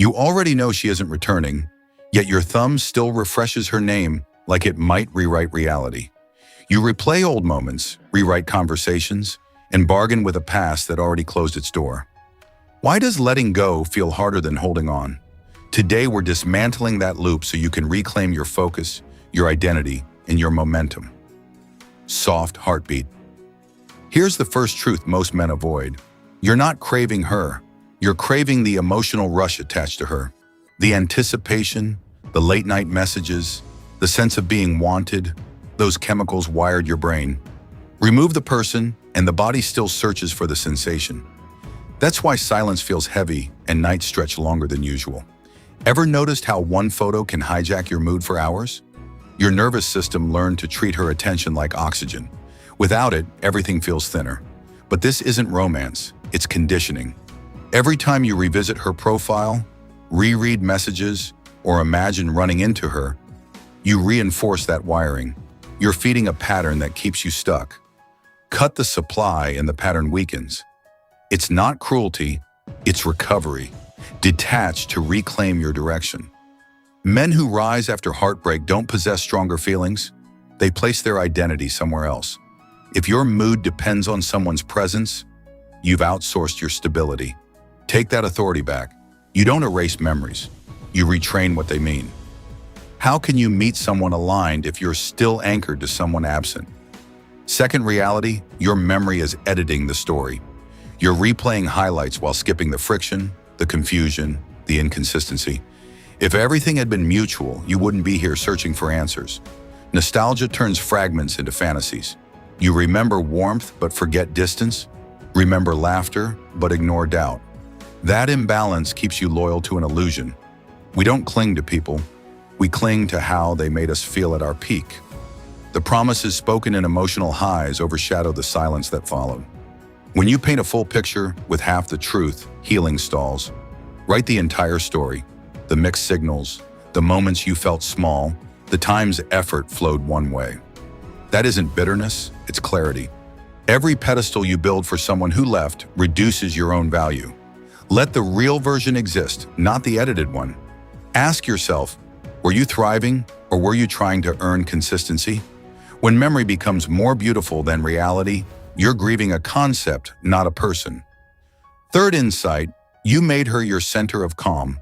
You already know she isn't returning, yet your thumb still refreshes her name like it might rewrite reality. You replay old moments, rewrite conversations, and bargain with a past that already closed its door. Why does letting go feel harder than holding on? Today we're dismantling that loop so you can reclaim your focus, your identity, and your momentum. Soft heartbeat. Here's the first truth most men avoid. You're not craving her. You're craving the emotional rush attached to her. The anticipation, the late-night messages, the sense of being wanted, those chemicals wired your brain. Remove the person, and the body still searches for the sensation. That's why silence feels heavy and nights stretch longer than usual. Ever noticed how one photo can hijack your mood for hours? Your nervous system learned to treat her attention like oxygen. Without it, everything feels thinner. But this isn't romance, it's conditioning. Every time you revisit her profile, reread messages, or imagine running into her, you reinforce that wiring. You're feeding a pattern that keeps you stuck. Cut the supply and the pattern weakens. It's not cruelty, it's recovery. Detach to reclaim your direction. Men who rise after heartbreak don't possess stronger feelings. They place their identity somewhere else. If your mood depends on someone's presence, you've outsourced your stability. Take that authority back. You don't erase memories. You retrain what they mean. How can you meet someone aligned if you're still anchored to someone absent? Second reality, your memory is editing the story. You're replaying highlights while skipping the friction, the confusion, the inconsistency. If everything had been mutual, you wouldn't be here searching for answers. Nostalgia turns fragments into fantasies. You remember warmth but forget distance. Remember laughter but ignore doubt. That imbalance keeps you loyal to an illusion. We don't cling to people. We cling to how they made us feel at our peak. The promises spoken in emotional highs overshadow the silence that followed. When you paint a full picture with half the truth, healing stalls. Write the entire story, the mixed signals, the moments you felt small, the times effort flowed one way. That isn't bitterness, it's clarity. Every pedestal you build for someone who left reduces your own value. Let the real version exist, not the edited one. Ask yourself, were you thriving or were you trying to earn consistency? When memory becomes more beautiful than reality, you're grieving a concept, not a person. Third insight, you made her your center of calm.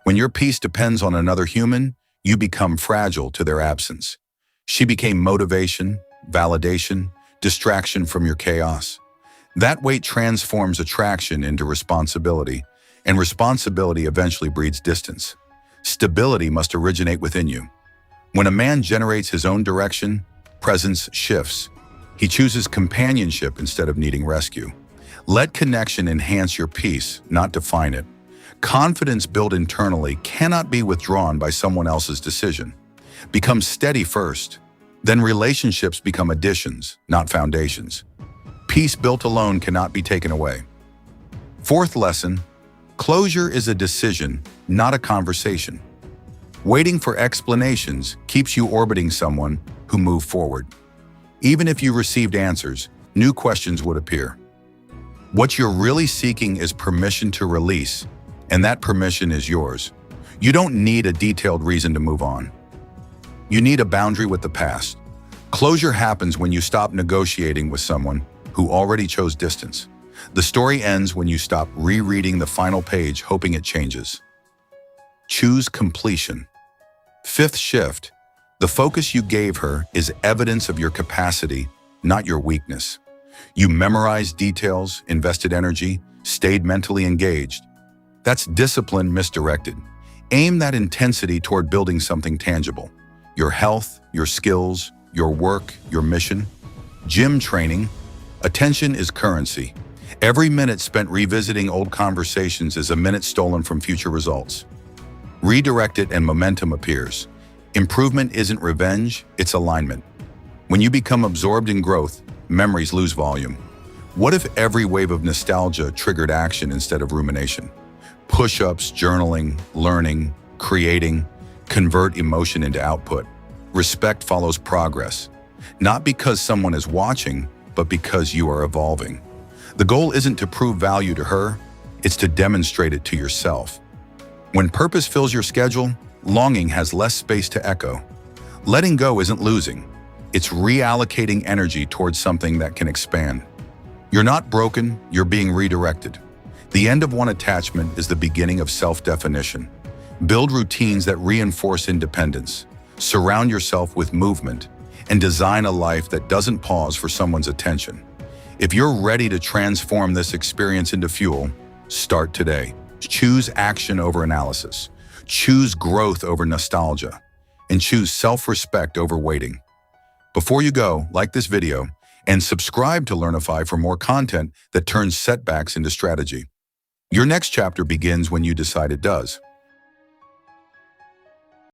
When your peace depends on another human, you become fragile to their absence. She became motivation, validation, distraction from your chaos. That weight transforms attraction into responsibility, and responsibility eventually breeds distance. Stability must originate within you. When a man generates his own direction, presence shifts. He chooses companionship instead of needing rescue. Let connection enhance your peace, not define it. Confidence built internally cannot be withdrawn by someone else's decision. Become steady first. Then relationships become additions, not foundations. Peace built alone cannot be taken away. Fourth lesson, closure is a decision, not a conversation. Waiting for explanations keeps you orbiting someone who moved forward. Even if you received answers, new questions would appear. What you're really seeking is permission to release, and that permission is yours. You don't need a detailed reason to move on. You need a boundary with the past. Closure happens when you stop negotiating with someone who already chose distance. The story ends when you stop rereading the final page hoping it changes. Choose completion. Fifth shift, the focus you gave her is evidence of your capacity, not your weakness. You memorized details, invested energy, stayed mentally engaged. That's discipline misdirected. Aim that intensity toward building something tangible. Your health, your skills, your work, your mission. Gym training. Attention is currency. Every minute spent revisiting old conversations is a minute stolen from future results. Redirect it and momentum appears. Improvement isn't revenge, it's alignment. When you become absorbed in growth, memories lose volume. What if every wave of nostalgia triggered action instead of rumination? Push-ups, journaling, learning, creating, convert emotion into output. Respect follows progress, not because someone is watching, but because you are evolving. The goal isn't to prove value to her, it's to demonstrate it to yourself. When purpose fills your schedule, longing has less space to echo. Letting go isn't losing. It's reallocating energy towards something that can expand. You're not broken, you're being redirected. The end of one attachment is the beginning of self-definition. Build routines that reinforce independence. Surround yourself with movement, and design a life that doesn't pause for someone's attention. If you're ready to transform this experience into fuel, start today. Choose action over analysis. Choose growth over nostalgia. And choose self-respect over waiting. Before you go, like this video and subscribe to Learnify for more content that turns setbacks into strategy. Your next chapter begins when you decide it does.